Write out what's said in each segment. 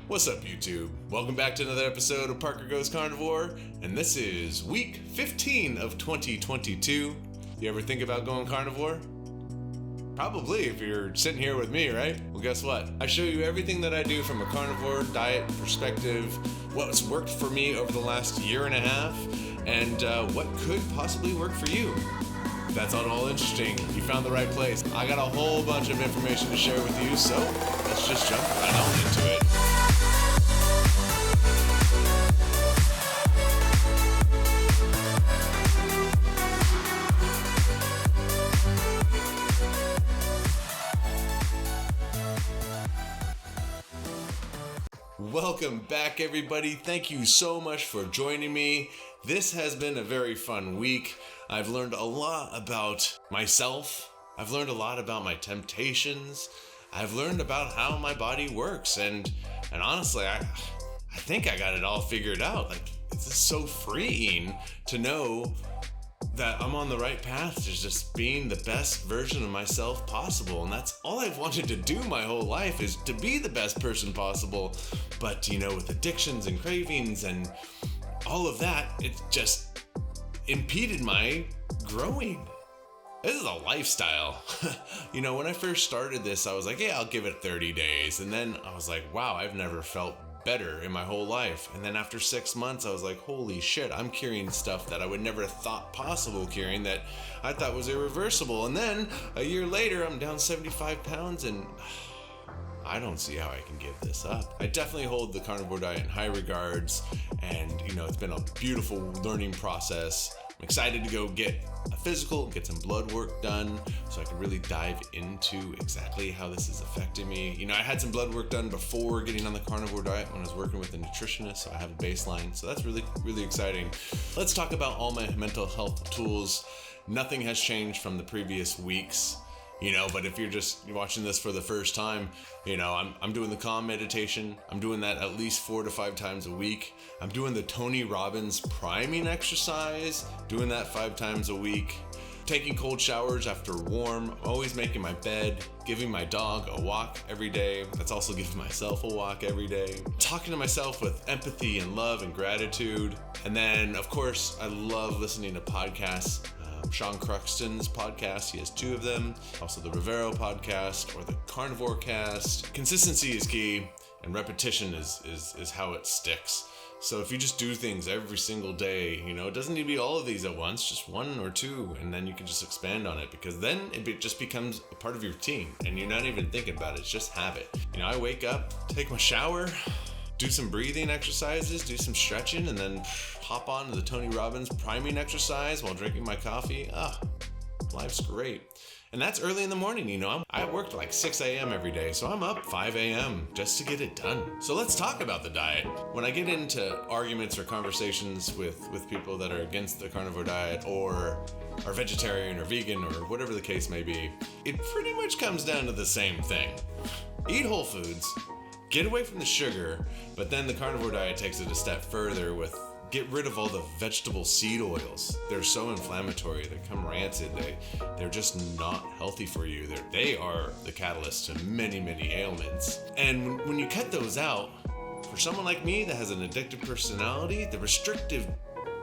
What's up, YouTube? Welcome back to another episode of Parker Goes Carnivore, and this is week 15 of 2022. You ever think about going carnivore? Probably, if you're sitting here with me, right? Well, guess what? I show you everything that I do from a carnivore diet perspective, what's worked for me over the last year and a half, and what could possibly work for you. If that's all interesting, you found the right place. I got a whole bunch of information to share with you, so let's just jump right on into it. Welcome back, everybody. Thank you so much for joining me. This has been a very fun week. I've learned a lot about myself. I've learned a lot about my temptations. I've learned about how my body works. And honestly, I think I got it all figured out. Like, it's just so freeing to know that I'm on the right path to just being the best version of myself possible. And that's all I've wanted to do my whole life, is to be the best person possible. But, with addictions and cravings and all of that, it just impeded my growing. This is a lifestyle. When I first started this, I was like, yeah, I'll give it 30 days. And then I was like, wow, I've never felt better in my whole life. And then after 6 months, I was like, holy shit, I'm carrying stuff that I would never have thought possible carrying, that I thought was irreversible. And then a year later, I'm down 75 pounds and I don't see how I can give this up. I definitely hold the carnivore diet in high regards, and it's been a beautiful learning process. I'm excited to go get a physical, get some blood work done, so I can really dive into exactly how this is affecting me. I had some blood work done before getting on the carnivore diet when I was working with a nutritionist, so I have a baseline. So that's really, really exciting. Let's talk about all my mental health tools. Nothing has changed from the previous weeks. But if you're just watching this for the first time, I'm doing the calm meditation. I'm doing that at least 4 to 5 times a week. I'm doing the Tony Robbins priming exercise, doing that 5 times a week. Taking cold showers after warm, always making my bed, giving my dog a walk every day. That's also giving myself a walk every day. Talking to myself with empathy and love and gratitude. And then, of course, I love listening to podcasts. Sean Croxton's podcast, he has 2 of them. Also the Rivero podcast or the Carnivore cast. Consistency is key, and repetition is how it sticks. So if you just do things every single day, it doesn't need to be all of these at once, just 1 or 2, and then you can just expand on it, because then it just becomes a part of your routine and you're not even thinking about it, it's just habit. I wake up, take my shower, do some breathing exercises, do some stretching, and then hop on to the Tony Robbins priming exercise while drinking my coffee. Life's great. And that's early in the morning, I worked like 6 a.m. every day, so I'm up 5 a.m. just to get it done. So let's talk about the diet. When I get into arguments or conversations with people that are against the carnivore diet or are vegetarian or vegan or whatever the case may be, it pretty much comes down to the same thing. Eat whole foods, get away from the sugar, but then the carnivore diet takes it a step further with get rid of all the vegetable seed oils. They're so inflammatory, they come rancid, they're just not healthy for you. They are the catalyst to many, many ailments. And when you cut those out, for someone like me that has an addictive personality, the restrictive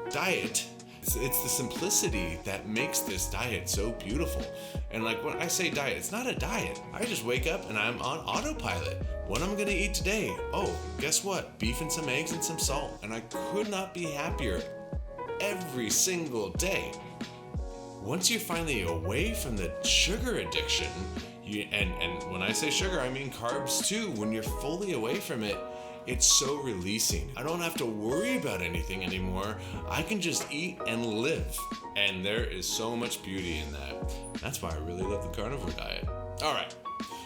diet, it's the simplicity that makes this diet so beautiful. And like when I say diet, it's not a diet. I just wake up and I'm on autopilot. What I'm gonna eat today? Oh, guess what? Beef and some eggs and some salt. And I could not be happier every single day. Once you're finally away from the sugar addiction, and when I say sugar, I mean carbs too. When you're fully away from it, it's so releasing. I don't have to worry about anything anymore. I can just eat and live. And there is so much beauty in that. That's why I really love the carnivore diet. All right.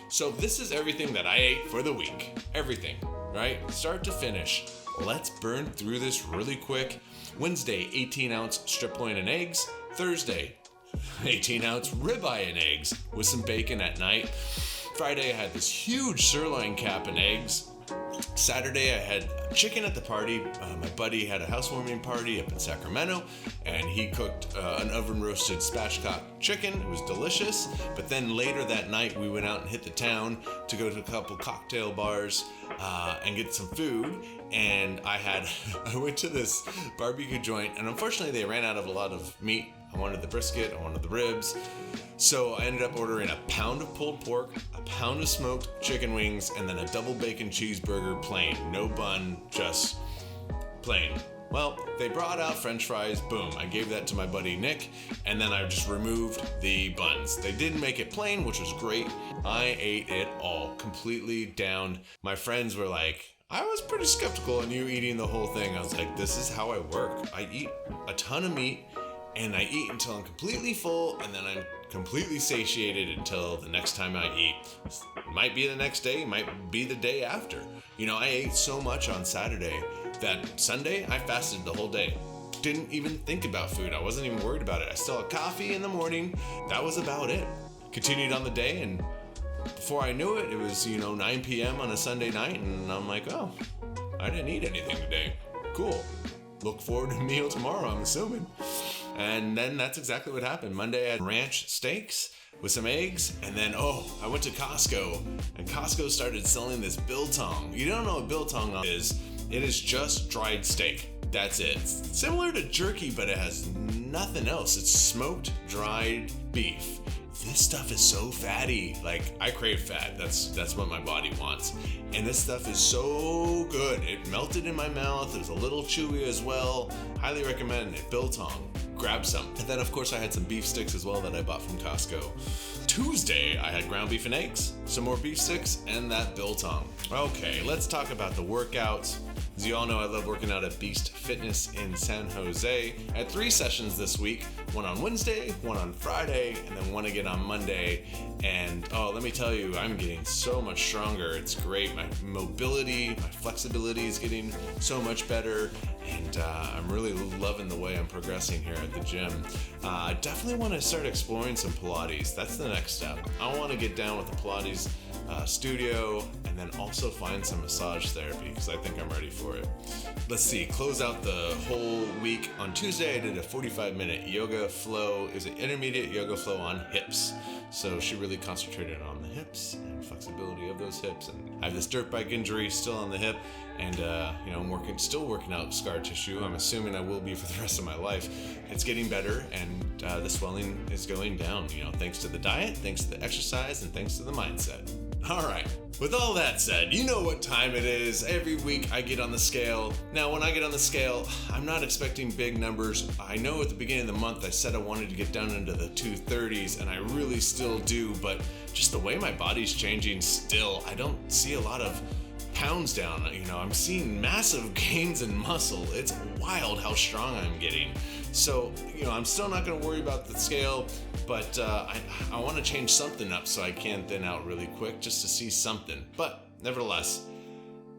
So this is everything that I ate for the week. Everything, right? Start to finish. Let's burn through this really quick. Wednesday, 18-ounce strip loin and eggs. Thursday, 18-ounce ribeye and eggs with some bacon at night. Friday, I had this huge sirloin cap and eggs. Saturday, I had chicken at the party. My buddy had a housewarming party up in Sacramento, and he cooked an oven-roasted spatchcock chicken. It was delicious. But then later that night, we went out and hit the town to go to a couple cocktail bars and get some food. And I went to this barbecue joint, and unfortunately, they ran out of a lot of meat. I wanted the brisket, I wanted the ribs. So I ended up ordering a pound of pulled pork, a pound of smoked chicken wings, and then a double bacon cheeseburger plain. No bun, just plain. Well, they brought out French fries, boom. I gave that to my buddy Nick, and then I just removed the buns. They didn't make it plain, which was great. I ate it all, completely down. My friends were like, I was pretty skeptical on you eating the whole thing. I was like, this is how I work. I eat a ton of meat, and I eat until I'm completely full, and then I'm completely satiated until the next time I eat. It might be the next day, might be the day after. You know, I ate so much on Saturday that Sunday I fasted the whole day. Didn't even think about food. I wasn't even worried about it. I still had coffee in the morning. That was about it. Continued on the day, and before I knew it, it was, 9 p.m. on a Sunday night, and I'm like, oh, I didn't eat anything today. Cool. Look forward to a meal tomorrow, I'm assuming. And then that's exactly what happened. Monday I had ranch steaks with some eggs, and then I went to Costco, and Costco started selling this biltong. You don't know what biltong is? It is just dried steak. That's it. It's similar to jerky, but it has nothing else. It's smoked, dried beef. This stuff is so fatty. Like, I crave fat. That's what my body wants. And this stuff is so good. It melted in my mouth. It was a little chewy as well. Highly recommend it. Biltong. Grab some. And then, of course, I had some beef sticks as well that I bought from Costco. Tuesday, I had ground beef and eggs, some more beef sticks, and that biltong. Okay, let's talk about the workouts. As you all know, I love working out at Beast Fitness in San Jose. I had 3 sessions this week, one on Wednesday, one on Friday, and then one again on Monday. And let me tell you, I'm getting so much stronger. It's great. My mobility, my flexibility is getting so much better. And I'm really loving the way I'm progressing here at the gym. I definitely want to start exploring some Pilates. That's the next step. I want to get down with the Pilates studio, and then also find some massage therapy because I think I'm ready for it. Let's see, close out the whole week. On Tuesday, I did a 45-minute yoga flow. It was an intermediate yoga flow on hips. So she really concentrated on the hips and flexibility of those hips. And I have this dirt bike injury still on the hip, and I'm still working out scar tissue. I'm assuming I will be for the rest of my life. It's getting better, and the swelling is going down. Thanks to the diet, thanks to the exercise, and thanks to the mindset. All right. With all that said, you know what time it is. Every week I get on the scale. Now, when I get on the scale, I'm not expecting big numbers. I know at the beginning of the month I said I wanted to get down into the 230s, and I really still do, but just the way my body's changing still, I don't see a lot of pounds down. I'm seeing massive gains in muscle. It's wild how strong I'm getting. So, I'm still not going to worry about the scale, but I want to change something up so I can thin out really quick just to see something. But nevertheless,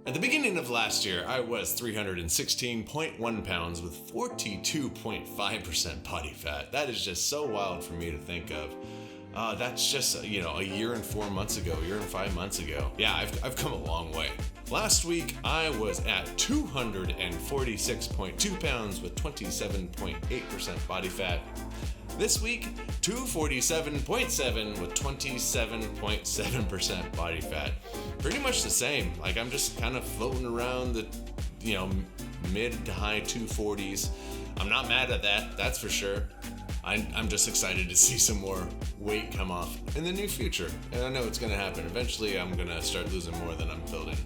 at the beginning of last year, I was 316.1 pounds with 42.5% body fat. That is just so wild for me to think of. That's just, a year and 4 months ago, a year and 5 months ago. Yeah, I've come a long way. Last week, I was at 246.2 pounds with 27.8% body fat. This week, 247.7 with 27.7% body fat. Pretty much the same. Like, I'm just kind of floating around the, mid to high 240s. I'm not mad at that, that's for sure. I'm just excited to see some more weight come off in the near future. And I know it's going to happen. Eventually, I'm going to start losing more than I'm building.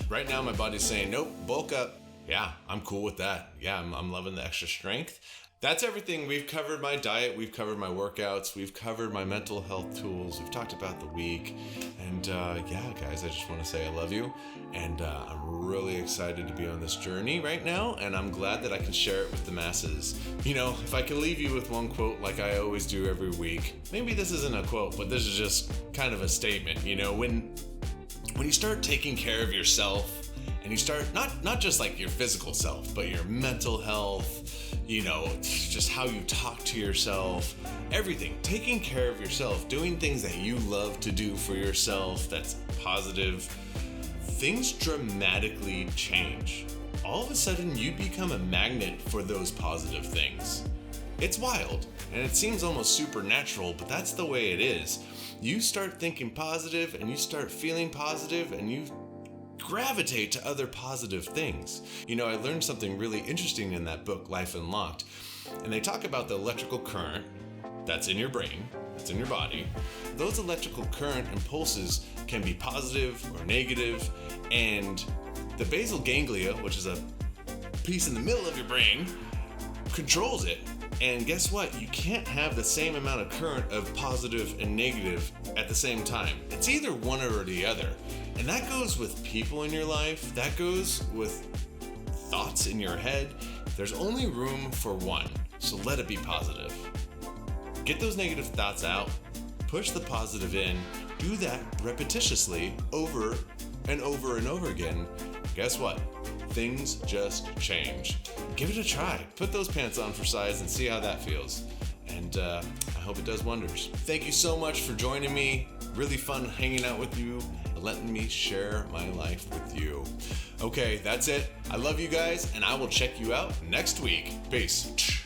Right now, my body's saying, nope, bulk up. Yeah, I'm cool with that. Yeah, I'm loving the extra strength. That's everything. We've covered my diet. We've covered my workouts. We've covered my mental health tools. We've talked about the week. And guys, I just want to say I love you. And I'm really excited to be on this journey right now. And I'm glad that I can share it with the masses. If I can leave you with one quote like I always do every week, maybe this isn't a quote, but this is just kind of a statement. When you start taking care of yourself, and you start not just like your physical self, but your mental health, just how you talk to yourself, everything, taking care of yourself, doing things that you love to do for yourself, that's positive, things dramatically change. All of a sudden, you become a magnet for those positive things. It's wild, and it seems almost supernatural, but that's the way it is. You start thinking positive, and you start feeling positive, and you gravitate to other positive things. You know, I learned something really interesting in that book, Life Unlocked, and they talk about the electrical current that's in your brain, that's in your body. Those electrical current impulses can be positive or negative, and the basal ganglia, which is a piece in the middle of your brain, controls it. And guess what? You can't have the same amount of current of positive and negative at the same time. It's either one or the other. And that goes with people in your life. That goes with thoughts in your head. There's only room for one, so let it be positive. Get those negative thoughts out, push the positive in, do that repetitiously over and over and over again. Guess what? Things just change. Give it a try. Put those pants on for size and see how that feels. And I hope it does wonders. Thank you so much for joining me. Really fun hanging out with you and letting me share my life with you. Okay, that's it. I love you guys, and I will check you out next week. Peace.